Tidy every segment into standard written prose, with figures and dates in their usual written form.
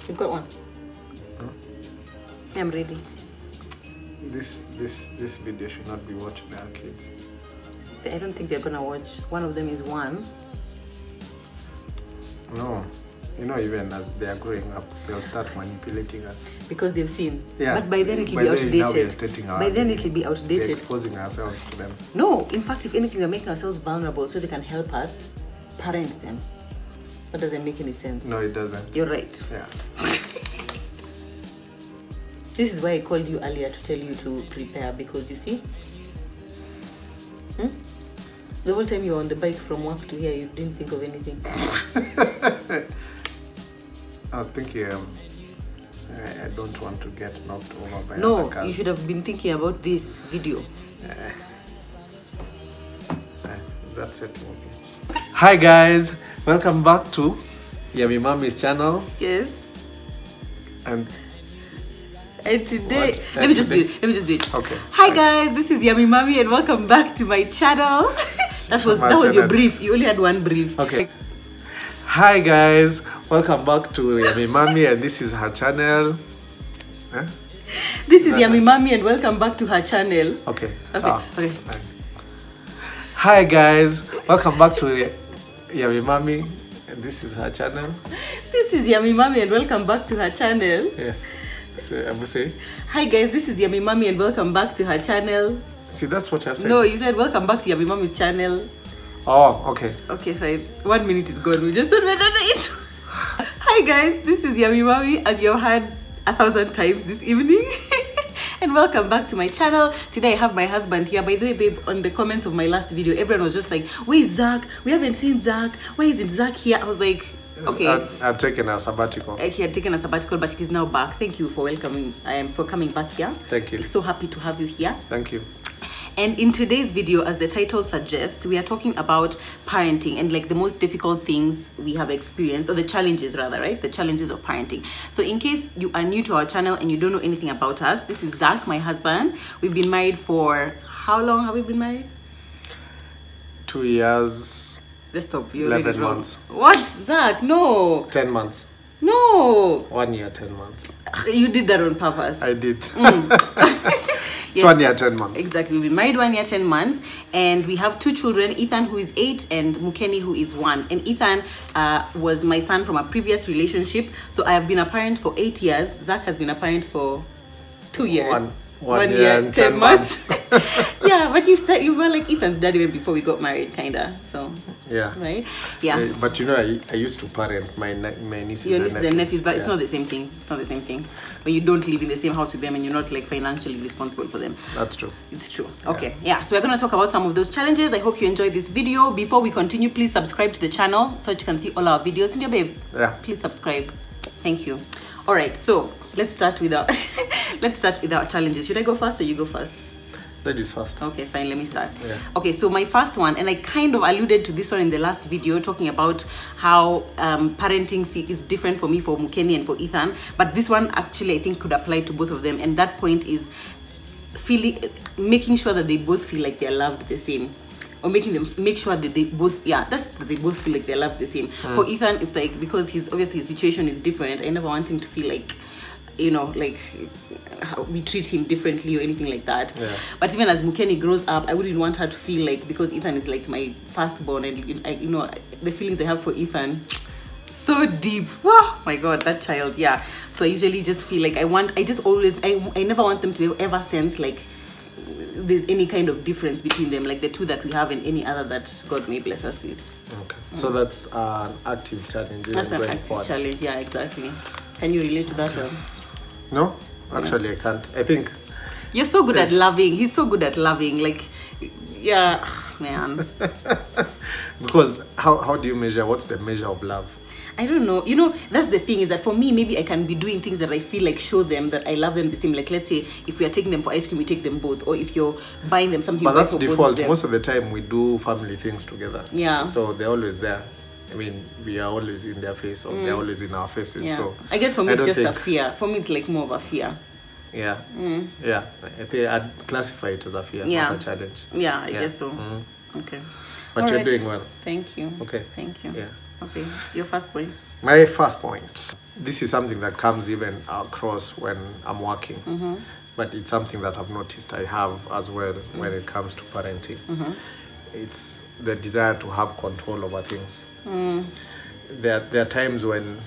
You've got one. I'm ready. This video should not be watched by our kids. I don't think they're gonna watch. One of them is 1. No. You know, even as they are growing up, they'll start manipulating us. Because they've seen. Yeah. But by then it will be outdated. By then it will be outdated. We're exposing ourselves to them. No, in fact, if anything, we're making ourselves vulnerable so they can help us parent them. That doesn't make any sense. No, it doesn't. You're right. Yeah. This is why I called you earlier to tell you to prepare, because you see, the whole time you were on the bike from work to here, you didn't think of anything. I was thinking, I don't want to get knocked over by No, other cars. you should have been thinking about this video. Is that setting okay? Hi guys, welcome back to Yummy Mommy's channel. Yes. And today, let me just do it. Okay. Hi guys, this is Yummy Mommy and welcome back to my channel. that was your brief. You only had one brief. Okay. Hi guys, welcome back to Yummy Mommy and this is her channel. Huh? This is Yummy Mommy and welcome back to her channel. Okay. Okay. Hi guys, welcome back to Yummy Mommy and this is her channel. This is Yummy Mommy and welcome back to her channel. Yes. So, I will say. Hi guys, this is Yummy Mommy and welcome back to her channel. See, that's what you're saying. No, you said welcome back to Yummy Mommy's channel. Oh, okay. Okay, fine. 1 minute is gone. We just don't remember it. Hi guys, this is Yummy Mommy, as you've heard 1,000 times this evening. And welcome back to my channel. Today I have my husband here. By the way, babe, on the comments of my last video, everyone was just like, where is Zach? We haven't seen Zach. Why isn't Zach here? I was like, okay. I've taken a sabbatical. He had taken a sabbatical, but he's now back. Thank you for welcoming, for coming back here. Thank you. So happy to have you here. Thank you. And in today's video, as the title suggests, we are talking about parenting and like the most difficult things we have experienced, or the challenges rather, right? The challenges of parenting. So in case you are new to our channel and you don't know anything about us, this is Zach, my husband. We've been married for, how long have we been married? 2 years. Let's stop. You're 11 really wrong. months. What, Zach? No. 10 months. No. 1 year, 10 months. You did that on purpose. I did. Yes, 1 year, 10 months. Exactly. We've been married 1 year, 10 months, and we have 2 children, Ethan, who is 8, and Mukeni, who is 1. And Ethan was my son from a previous relationship. So I have been a parent for 8 years. Zach has been a parent for 2 years. 1 year and 10 months. Yeah, but you were like Ethan's dad even before we got married, kinda. So yeah, right, yeah. But you know, I used to parent my nieces. Your nieces and nephews, but yeah. It's not the same thing. It's not the same thing. When you don't live in the same house with them and you're not like financially responsible for them. That's true. It's true. Okay, yeah. So we're gonna talk about some of those challenges. I hope you enjoyed this video. Before we continue, please subscribe to the channel so that you can see all our videos. And yeah, babe. Yeah. Please subscribe. Thank you. All right. So let's start with our challenges. Should I go first or you go first? Ladies first. Okay, fine, let me start. Yeah. Okay, so my first one, and I kind of alluded to this one in the last video, talking about how parenting is different for me, for Mukeni and for Ethan, but this one actually I think could apply to both of them, and that point is making sure that they both feel like they're loved the same, or make sure that they both feel like they're loved the same. For Ethan, it's like, because his situation is different, I never want him to feel like, you know, like how we treat him differently or anything like that. Yeah. But even as Mukeni grows up, I wouldn't want her to feel like, because Ethan is like my firstborn, and you know, the feelings I have for Ethan, so deep. Wow, my God, that child. Yeah. So I usually just feel like I never want them to ever sense like there's any kind of difference between them, like the two that we have and any other that God may bless us with. Okay. So that's an active challenge. That's an active challenge. Yeah, exactly. Can you relate to that one? No, actually I can't. I think you're so good at loving. He's so good at loving. Like, yeah, man. Because how do you measure? What's the measure of love? I don't know. You know, that's the thing, is that for me, maybe I can be doing things that I feel like show them that I love them the same. Like, let's say if we are taking them for ice cream, we take them both. Or if you're buying them something, but that's default. Most of the time we do family things together. Yeah. So they're always there. I mean, we are always in their face, or they're always in our faces. Yeah. So I guess for me, it's just a fear. For me, it's like more of a fear. Yeah. Yeah. I think I'd classify it as a fear, not a challenge. Yeah, I guess so. Okay. But you're doing well. Thank you. Okay. Thank you. Yeah. Okay. Your first point. My first point. this is something that comes even across when I'm working, but it's something that I've noticed I have as well when it comes to parenting. It's the desire to have control over things. There are times when,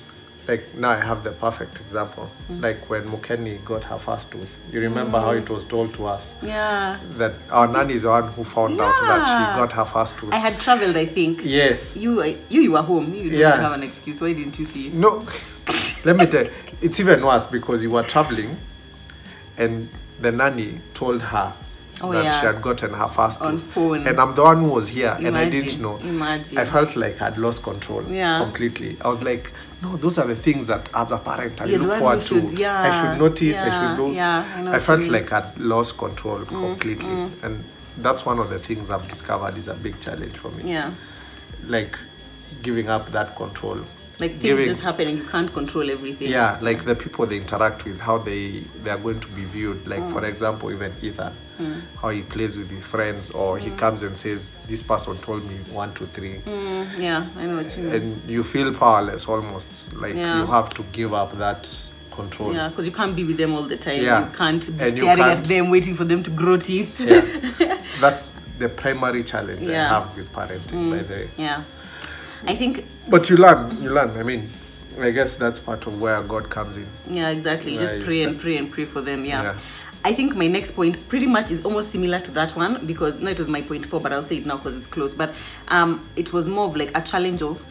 like now I have the perfect example, like when Mukeni got her first tooth. You remember how it was told to us? Yeah. That our nanny is the one who found out that she got her first tooth. I had traveled, I think. Yes. You were home. You didn't have an excuse. Why didn't you see it? No. Let me tell you, it's even worse because you were traveling and the nanny told her that she had gotten her first on tooth. Phone. And I'm the one who was here and I didn't know. Imagine. I felt like I'd lost control completely. I was like, no, those are the things that as a parent I look forward to. I should notice, I should know. I felt like I'd lost control completely. And that's one of the things I've discovered is a big challenge for me. Yeah. Like giving up that control. Like things just happen and you can't control everything. Yeah, like the people they interact with, how they are going to be viewed. Like for example, even Ethan, how he plays with his friends, or he comes and says, "This person told me 1, 2, 3." Yeah, I know what you mean. And you feel powerless almost. Like you have to give up that control. Yeah, because you can't be with them all the time. Yeah. You can't be staring at them, waiting for them to grow teeth. Yeah, that's the primary challenge I have with parenting, by the way. Yeah. I think, but you learn. I mean, I guess that's part of where God comes in. Yeah, exactly. You just pray and pray and pray for them. Yeah. I think my next point pretty much is almost similar to that one, because no, it was my point 4, but I'll say it now because it's close. But it was more of like a challenge of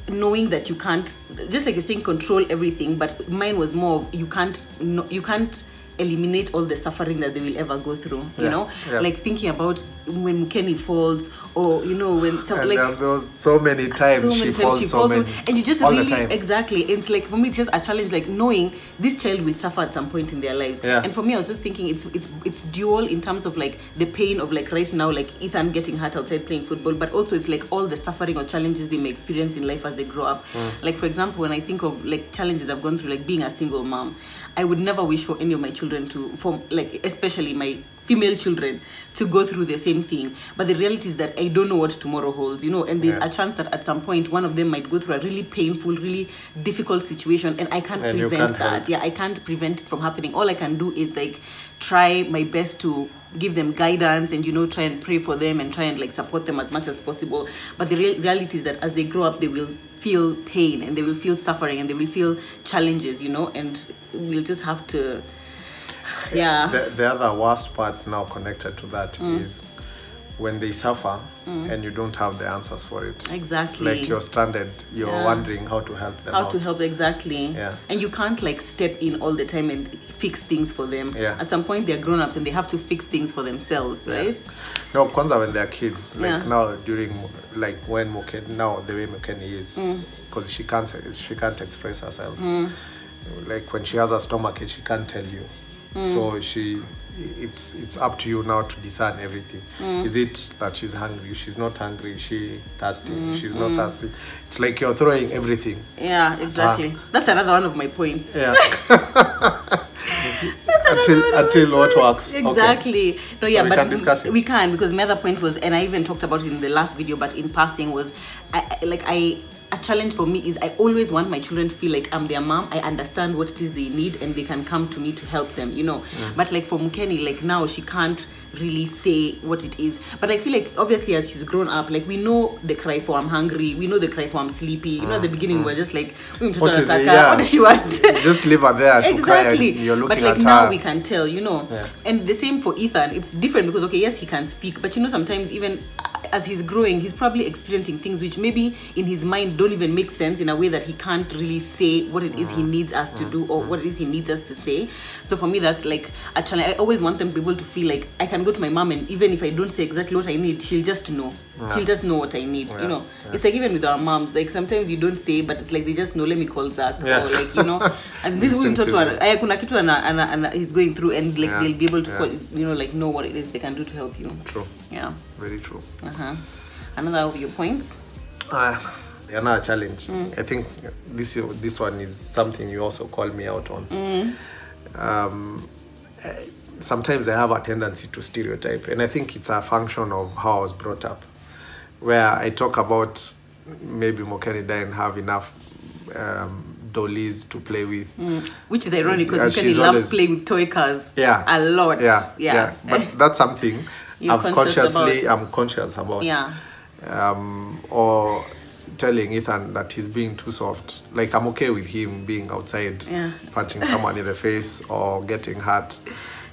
knowing that you can't, just like you're saying, control everything. But mine was more of you can't eliminate all the suffering that they will ever go through, you know, like thinking about when Mukeni falls, or you know, when there was so many times she falls and you just really exactly, it's like for me it's just a challenge, like knowing this child will suffer at some point in their lives. And for me I was just thinking it's dual in terms of like the pain of like right now, like Ethan getting hurt outside playing football, but also it's like all the suffering or challenges they may experience in life as they grow up. Like for example, when I think of like challenges I've gone through, like being a single mom, I would never wish for any of my children especially my female children, to go through the same thing. But the reality is that I don't know what tomorrow holds, you know, and there's a chance that at some point one of them might go through a really painful, really difficult situation, and I can't prevent that. I can't prevent it from happening. All I can do is like try my best to give them guidance and, you know, try and pray for them and try and like support them as much as possible. But the reality is that as they grow up, they will feel pain and they will feel suffering and they will feel challenges, you know, and we'll just have to The other worst part now connected to that is when they suffer and you don't have the answers for it. Exactly. Like you're stranded, you're wondering how to help them to help, exactly. And you can't like step in all the time and fix things for them. At some point they're grown-ups and they have to fix things for themselves, right? No, kwanza when they're kids, like now during, like when Mukeni, now the way Mukeni is, because she can't express herself. Like when she has a stomachache, she can't tell you. So it's up to you now to discern everything. Is it that she's hungry? She's not hungry. Is she thirsty? She's not thirsty. It's like you're throwing everything. Yeah, exactly. That's another one of my points. Yeah. until what works. Exactly. Okay. No, so we can discuss it. We can, because my other point was, and I even talked about it in the last video, but in passing, was a challenge for me is I always want my children to feel like I'm their mom. I understand what it is they need and they can come to me to help them, you know. But like for Mukeni, like now she can't really say what it is. But I feel like obviously as she's grown up, like we know the cry for I'm hungry, we know the cry for I'm sleepy. You know, at the beginning we're just like, what does she want? Just leave her there to cry and you're looking at her. But like now we can tell, you know. And the same for Ethan. It's different because okay, yes, he can speak, but you know, sometimes even as he's growing, he's probably experiencing things which maybe in his mind don't even make sense, in a way that he can't really say what it is he needs us to do or what it is he needs us to say. So for me, that's like a challenge. I always want them to be able to feel like I can go to my mom and even if I don't say exactly what I need, she'll just know. She'll just know what I need, you know. It's like even with our moms, like sometimes you don't say, but it's like they just know, let me call Zach, or like, you know, as this is kuna kitu and he's going through, and like they'll be able to call, you know, like know what it is they can do to help you. True. Yeah. Very true. Another of your points? Another challenge. I think this one is something you also call me out on. Sometimes I have a tendency to stereotype, and I think it's a function of how I was brought up, where I talk about maybe Mukeni didn't have enough dollies to play with. Which is ironic because Mukeni loves playing with toy cars. Yeah. A lot. Yeah. But that's something I'm conscious about. Yeah. Or telling Ethan that he's being too soft. Like, I'm okay with him being outside, punching someone in the face or getting hurt.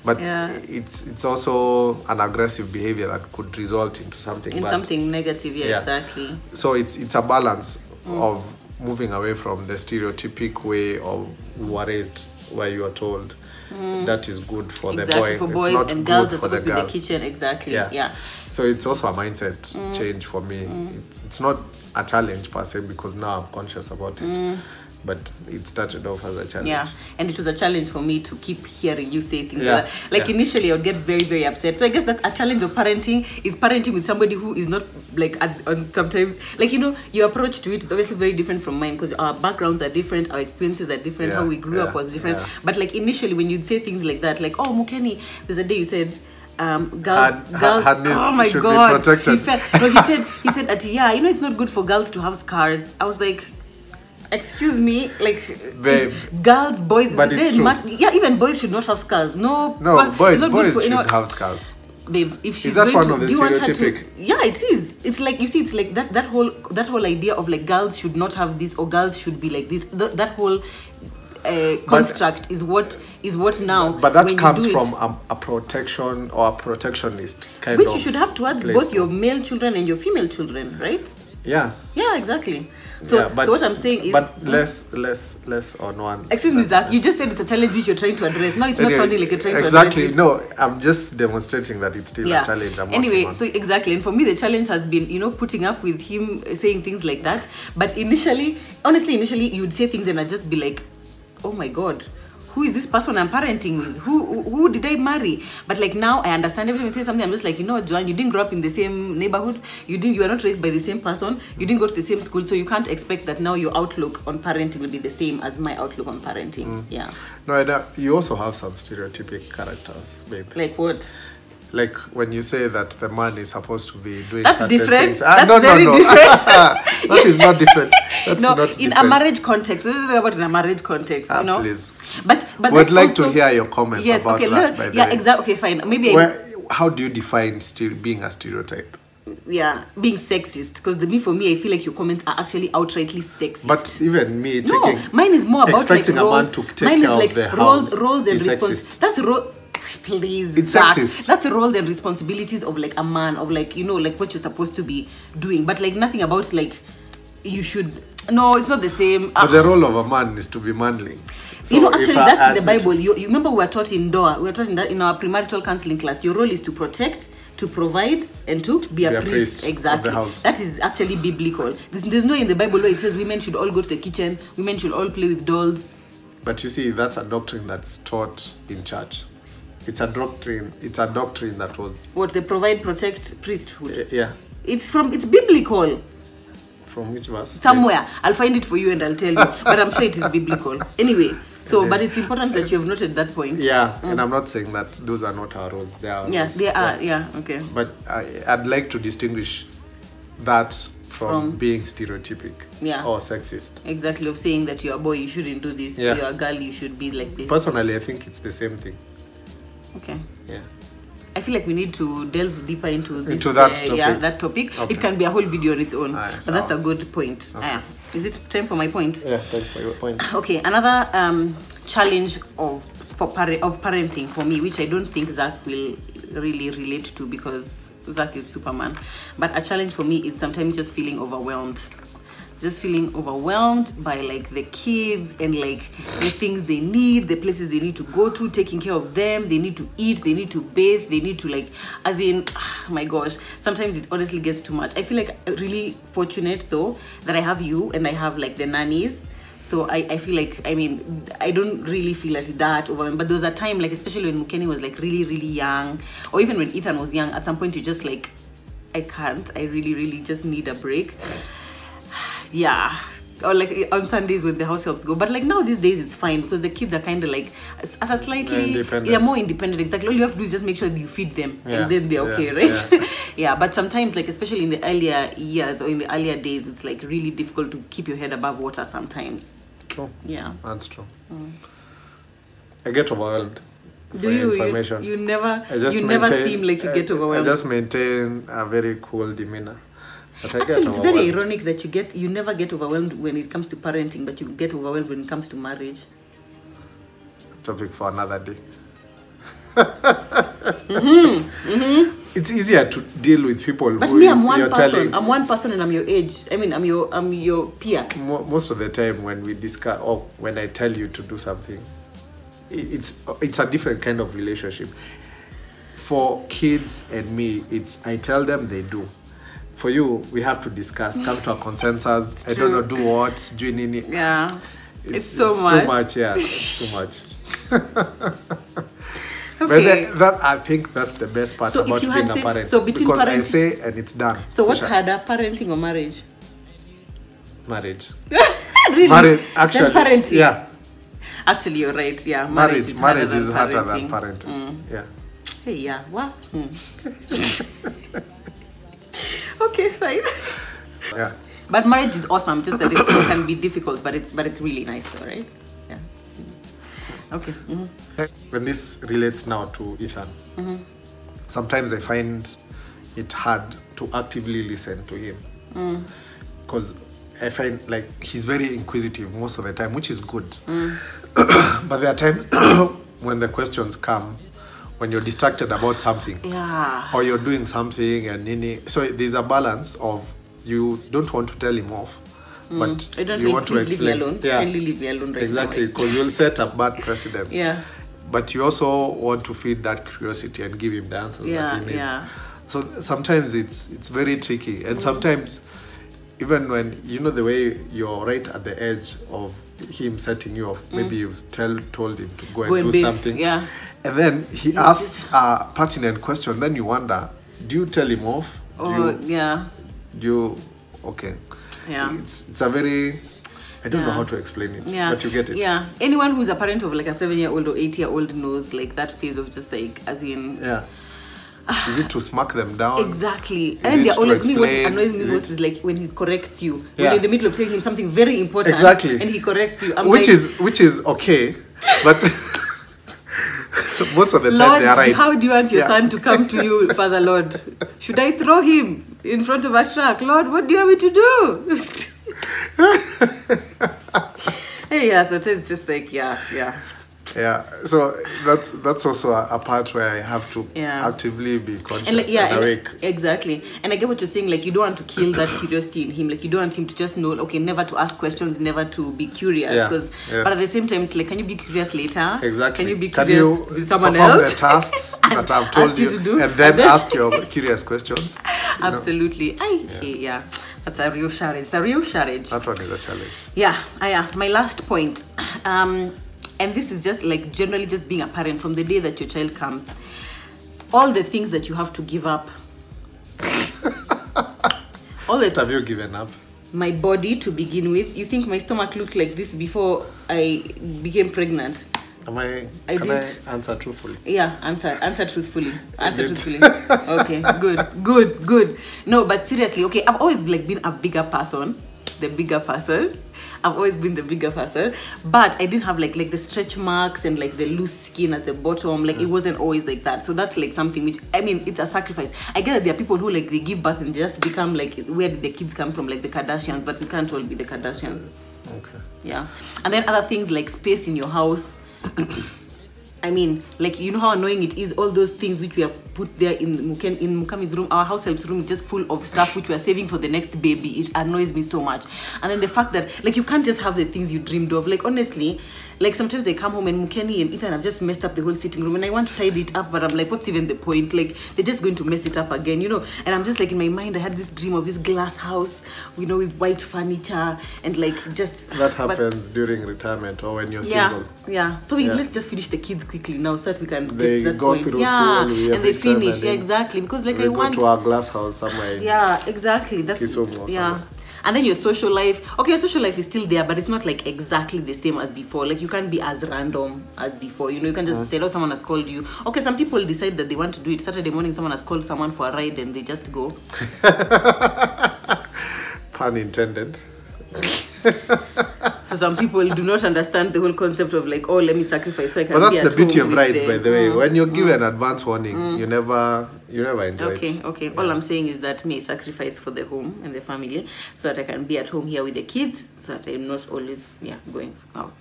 But it's also an aggressive behavior that could result into something bad. Something negative, exactly. So it's a balance of moving away from the stereotypic way of we were raised, where you are told that is good for the boy. For boys, it's not and girls good are for the supposed to be girl. the kitchen, exactly. Yeah. So it's also a mindset change for me. It's not a challenge per se, because now I'm conscious about it. But it started off as a challenge. Yeah, and it was a challenge for me to keep hearing you say things like that. Like initially I would get very, very upset. So I guess that's a challenge of parenting, is parenting with somebody who is not like, sometimes, like, you know, your approach to it is obviously very different from mine, because our backgrounds are different, our experiences are different, how we grew up was different. But like initially when you'd say things like that, like, oh, Mukeni, there's a day you said, girls, oh my God, he said that, yeah, you know, it's not good for girls to have scars. I was like, excuse me, like, babe, girls, boys, but it's true. Even boys should not have scars. No, boys should have scars. Babe, if she's is that going one to, of the do you want her stereotypic? to? Yeah, it is. It's like, you see, it's like that whole idea of like girls should not have this, or girls should be like this. That whole construct is what now. But that comes from a protection or a protectionist kind which of, you should have towards both your male children and your female children, right? Yeah, exactly. So what I'm saying is, but less on one. Excuse me, Zach, you just said it's a challenge which you're trying to address. Now it's not sounding like you're trying to address it. No, I'm just demonstrating that it's still a challenge. So exactly, and for me the challenge has been, you know, putting up with him saying things like that. But initially you would say things and I'd just be like, oh my God, who is this person I'm parenting with? Who did I marry? But like now I understand every time you say something, I'm just like, you know, Joanne, you didn't grow up in the same neighborhood. You are not raised by the same person. You didn't go to the same school, so you can't expect that now your outlook on parenting will be the same as my outlook on parenting. Yeah. No, you also have some stereotypic characters, babe. Like what? Like when you say that the man is supposed to be doing that's certain different. things. That's no. Different. That is not different. That's not in different. A marriage context. This is about in a marriage context, you know. Please. But would like to hear your comments about that. By the way. Exactly. Okay, fine. Maybe. How do you define being a stereotype? Yeah, being sexist. Because for me, I feel like your comments are actually outrightly sexist. But even me, mine is more about expecting like roles. a man to take care of the house. Roles and responsibilities. That's please, it's sexist. That's the roles and responsibilities of like a man, of like, you know, like what you're supposed to be doing. But like nothing about like you should. No, it's not the same. But the role of a man is to be manly. So you know, actually, that's in the Bible. You remember we were taught in Doha. We were taught in that in our premarital counseling class. Your role is to protect, to provide, and to be a priest. Exactly. Of the house. That is actually biblical. There's no in the Bible where it says women should all go to the kitchen, women should all play with dolls. But you see, that's a doctrine that's taught in church. It's a doctrine. It's a doctrine that was what they provide, protect, priesthood. Yeah. It's biblical. From which verse? Somewhere. I'll find it for you and I'll tell you. But I'm sure it is biblical. Anyway, but it's important that you have noted that point. Yeah, and I'm not saying that those are not our roles. They are. Yeah, they are. Yeah, okay. But I'd like to distinguish that from being stereotypic or sexist. Exactly, of saying that you're a boy, you shouldn't do this. You're a girl, you should be like this. Personally, I think it's the same thing. Okay. Yeah. I feel like we need to delve deeper into this. Into that topic. Yeah, that topic. Okay. It can be a whole video on its own. But that's a good point. Okay. Is it time for my point? Yeah, time for your point. Okay, another challenge of parenting for me, which I don't think Zach will really relate to because Zach is Superman. But a challenge for me is sometimes just feeling overwhelmed. Just feeling overwhelmed by like the kids and like the things they need, the places they need to go to, taking care of them. They need to eat, they need to bathe, they need to like, as in, my gosh, sometimes it honestly gets too much. I feel like really fortunate though that I have you and I have like the nannies. So I feel like, I mean, I don't really feel like that overwhelmed. But there was a time, like especially when Mukeni was like really, really young, or even when Ethan was young, at some point you just like, I can't, I really, really just need a break. Yeah, or like on Sundays when the house helps go. But like now these days it's fine because the kids are kind of like at a slightly more independent. Exactly, all you have to do is just make sure that you feed them and then they're okay, right? Yeah, but sometimes like especially in the earlier years or in the earlier days, it's like really difficult to keep your head above water sometimes. True. Yeah. That's true. I get overwhelmed. Do you? You never seem like you get overwhelmed. I just maintain a very cool demeanor. But actually, it's very ironic that you never get overwhelmed when it comes to parenting, but you get overwhelmed when it comes to marriage. Topic for another day. It's easier to deal with people. But me, I'm one person. I'm one person, and I'm your age. I mean, I'm your peer. Most of the time, when we discuss or when I tell you to do something, it's a different kind of relationship. For kids and me, it's I tell them, they do. For you, we have to discuss, come to a consensus. I don't know, do what, do any. Yeah, it's so much. Too much. Yeah, it's too much. Okay. But I think that's the best part about being a parent. So between because I say and it's done. So what's harder, parenting or marriage? Marriage. Really? Marriage, actually. Then parenting. Yeah. Actually, you're right. Yeah, marriage is harder than than parenting. Yeah. Hey, yeah. What? Okay, fine. Yeah. But marriage is awesome. Just that it can be difficult, but it's really nice, though, right? Yeah. Okay. When this relates now to Ethan, sometimes I find it hard to actively listen to him because I find like he's very inquisitive most of the time, which is good. But there are times when the questions come when you're distracted about something, or you're doing something, and so there's a balance of you don't want to tell him off. But I don't you want to explain. Leave me alone. Yeah, Kindly leave me alone right exactly, because you'll set up bad precedents. Yeah. But you also want to feed that curiosity and give him the answers that he needs. Yeah. So sometimes it's very tricky, and sometimes even when the way you're right at the edge of him setting you off, maybe you've told him to go and do something, and then he asks a pertinent question. Then you wonder, do you tell him off? Okay. Yeah. It's a very, I don't know how to explain it, but you get it. Yeah. Anyone who's a parent of like a 7-year-old or 8-year-old knows like that phase of just like, as in. Yeah. Is it to smack them down? Exactly. And they're always, what annoys me most is like when he corrects you. When you're in the middle of telling him something very important. Exactly. And he corrects you. Which is okay, but most of the time Lord, they are right. How do you want your son to come to you, Father Lord? Should I throw him in front of a truck? Lord, what do you want me to do? Hey, so it's just like, Yeah, so that's also a part where I have to actively be conscious and awake. Exactly. And I get what you're saying, like you don't want to kill that curiosity in him. Like you don't want him to just know, okay, never to ask questions, never to be curious. But at the same time, it's like, can you be curious later? Exactly. Can you be curious with someone else? The tasks that I've told you to do, and then ask your curious questions. Absolutely. That's a real challenge. It's a real challenge. That one is a challenge. Yeah. My last point. And this is just like generally just being a parent from the day that your child comes. All the things that you have to give up. What have you given up? My body to begin with. You think my stomach looked like this before I became pregnant? Can I answer truthfully? Yeah, answer truthfully. Answer truthfully. Okay, good. No, but seriously, okay, I've always like been a bigger person. I've always been the bigger person, but I didn't have like the stretch marks and like the loose skin at the bottom. Like it wasn't always like that. So that's like something which, I mean, it's a sacrifice. I get that there are people who like they give birth and just become like, where did the kids come from, like the Kardashians, but we can't all be the Kardashians. Okay. Yeah. And then other things like space in your house. I mean, like, you know how annoying it is, all those things which we have put there in Mukami's room. Our house help's room is just full of stuff which we are saving for the next baby. It annoys me so much. And then the fact that, like, you can't just have the things you dreamed of. Like, honestly, like, sometimes I come home and Mukeni and Ethan have just messed up the whole sitting room, and I want to tidy it up, but I'm like, what's even the point? Like, they're just going to mess it up again, you know? And I'm just like, in my mind, I had this dream of this glass house, you know, with white furniture, and like, just... That happens during retirement or when you're single. Yeah. So let's just finish the kids quickly now so that we can get that go point. Through school, and they finish. Yeah, exactly. Because like I want... go to our glass house somewhere. Yeah, exactly. That's... Yeah. And then your social life, okay, your social life is still there, but it's not like exactly the same as before. Like you can't be as random as before. You know, you can just say, oh, someone has called you. Okay, some people decide that they want to do it. Saturday morning, someone has called someone for a ride and they just go. Pun intended. So some people do not understand the whole concept of like, oh, let me sacrifice so I can. But be that's at the beauty home of with rights, by the way. When you're given advance warning, you never enjoy it. Okay. Yeah. All I'm saying is that me sacrifice for the home and the family so that I can be at home here with the kids, so that I'm not always going out.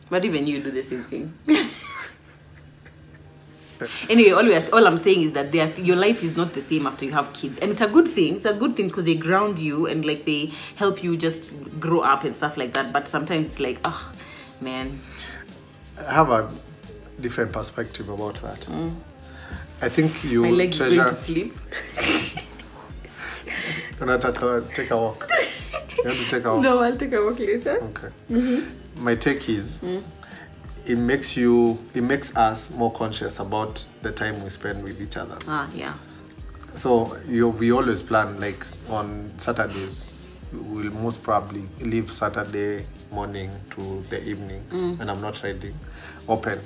But even you do the same thing. Anyway, all I'm saying is that your life is not the same after you have kids, and it's a good thing. It's a good thing because they ground you and like they help you just grow up and stuff like that. But sometimes it's like, oh man, I have a different perspective about that. I think you my legs treasure. going to sleep. You're not take a walk. You have to take a walk. No, I'll take a walk later. Okay. My take is. It makes us more conscious about the time we spend with each other. Yeah. So we always plan, like on Saturdays, we'll most probably leave Saturday morning to the evening when I'm not ready, open,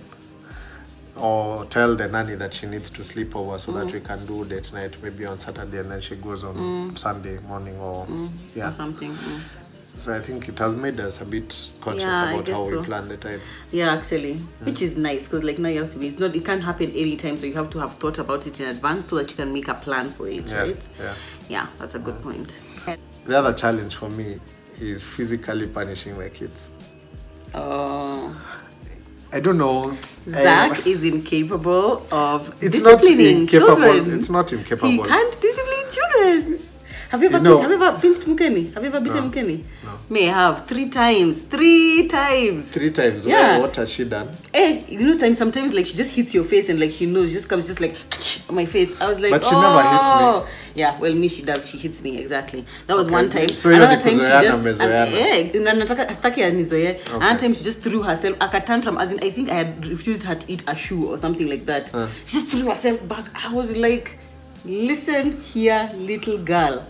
or tell the nanny that she needs to sleep over so that we can do date night maybe on Saturday, and then she goes on Sunday morning or or something. So I think it has made us a bit conscious about how we plan the time. Yeah, actually, which is nice because like now you have to be. It can't happen anytime, so you have to have thought about it in advance so that you can make a plan for it, right? Yeah, that's a good point. The other challenge for me is physically punishing my kids. Oh. I don't know. Zach is incapable of it's disciplining not incapable. children. It's not incapable. He can't discipline children. Have you ever pinched Mukeni? Have you ever beaten Mukeni? No. May have 3 times. 3 times. 3 times. Yeah. What has she done? Sometimes like she just hits your face and like she knows, just comes just like on my face. I was like, but she never hits me. Yeah, well, me she does. She hits me exactly. That was one time. So another time she just Okay. Another time she just threw herself a tantrum, as in I think I had refused her to eat a shoe or something like that. She just threw herself back. I was like, listen here, little girl.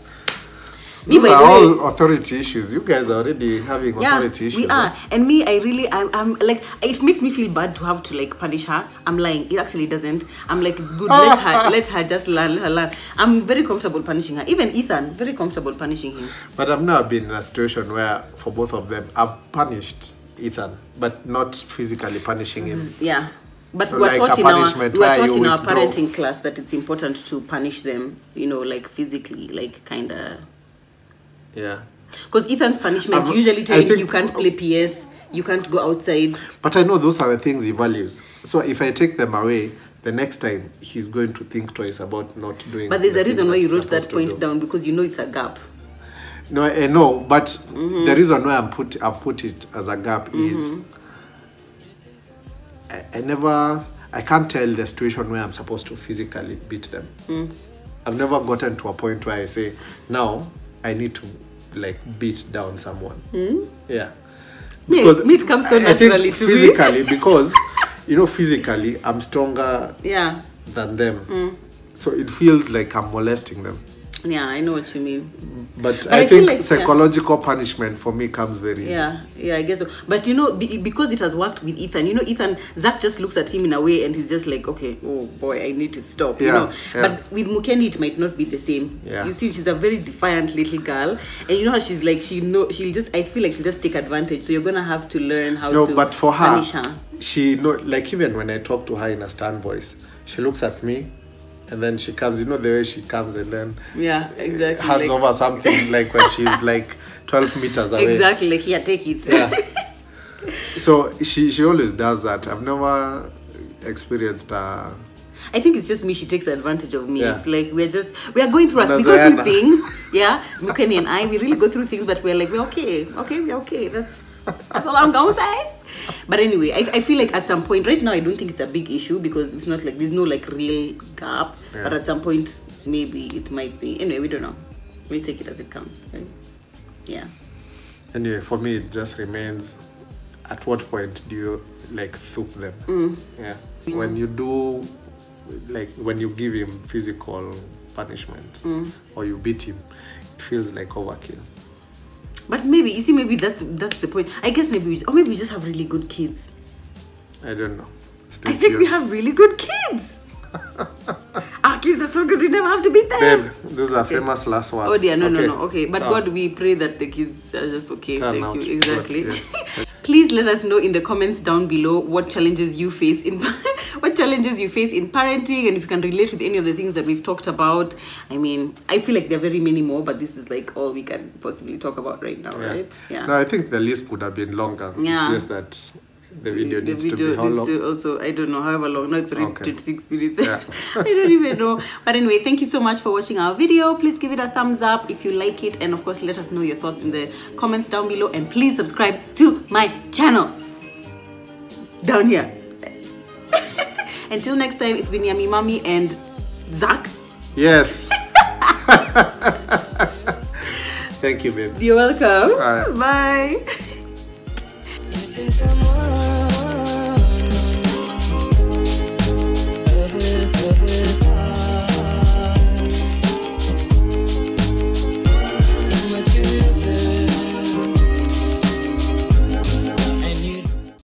These are all authority issues. You guys are already having authority issues. We are. And me, I'm like, it makes me feel bad to have to like punish her. I'm lying. It actually doesn't. I'm like, it's good. Let her just learn. Let her learn. I'm very comfortable punishing her. Even Ethan, very comfortable punishing him. But I've never been in a situation where, for both of them, I've punished Ethan, but not physically punishing him. Yeah. But So we're like taught a in our punishment where you parenting withdraw. class that it's important to punish them, like physically, like kind of. Yeah. Because Ethan's punishments usually tell you can't play PS, you can't go outside. But I know those are the things he values. So if I take them away, the next time he's going to think twice about not doing. But there's the a reason thing why you he's wrote that supposed to point do. down, because you know it's a gap. No, I know, but the reason why I've put it as a gap is I can't tell the situation where I'm supposed to physically beat them. I've never gotten to a point where I say, now I need to like beat down someone. Yeah. Because it comes so naturally to physically, because physically I'm stronger than them. So it feels like I'm molesting them. Yeah, I know what you mean. But I think like, psychological punishment for me comes very easy. Yeah, I guess so. But because it has worked with Ethan, Zach just looks at him in a way and he's just like, okay, oh boy, I need to stop. But with Mukeni, it might not be the same. Yeah. You see, she's a very defiant little girl, and you know how she's like, I feel like she'll just take advantage. So you're gonna have to learn how to but for punish her. She like even when I talk to her in a stern voice, she looks at me. And then she comes, the way she comes, and then exactly hands over something like when she's like 12 meters away. Exactly, like here, take it. Yeah. So she always does that. I've never experienced her. I think it's just me. She takes advantage of me. Yeah. It's like we are going through things. Yeah, Mukeni and I, we really go through things, but we're like we're okay. That's all I'm gonna say. But anyway, I feel like at some point, right now I don't think it's a big issue because it's not like there's no like real gap. Yeah. But at some point, maybe it might be. Anyway, we don't know. We'll take it as it comes. Right? Yeah. Anyway, for me, it just remains. At what point do you like thump them? Yeah. When you do, like when you give him physical punishment or you beat him, it feels like overkill. But maybe that's the point. I guess maybe we just have really good kids. I don't know. I think we have really good kids. Our kids are so good, we never have to beat them. Babe, These are famous last words. Oh dear, no. Okay, but God, we pray that the kids are just okay. Turn Thank out you. Exactly. good, yes. Please let us know in the comments down below what challenges you face in parenting, and if you can relate with any of the things that we've talked about. I mean, I feel like there are very many more, but this is like all we can possibly talk about right now, right? Yeah. No, I think the list could have been longer. Yeah. It's just that the video needs to be how long? Also, I don't know, however long. No, it's already 26 minutes. Yeah. I don't even know. But anyway, thank you so much for watching our video. Please give it a thumbs up if you like it, and of course, let us know your thoughts in the comments down below. And please subscribe to my channel down here. Until next time, it's been Yummy Mommy and Zach. Yes. Thank you, babe. You're welcome. All right. Bye.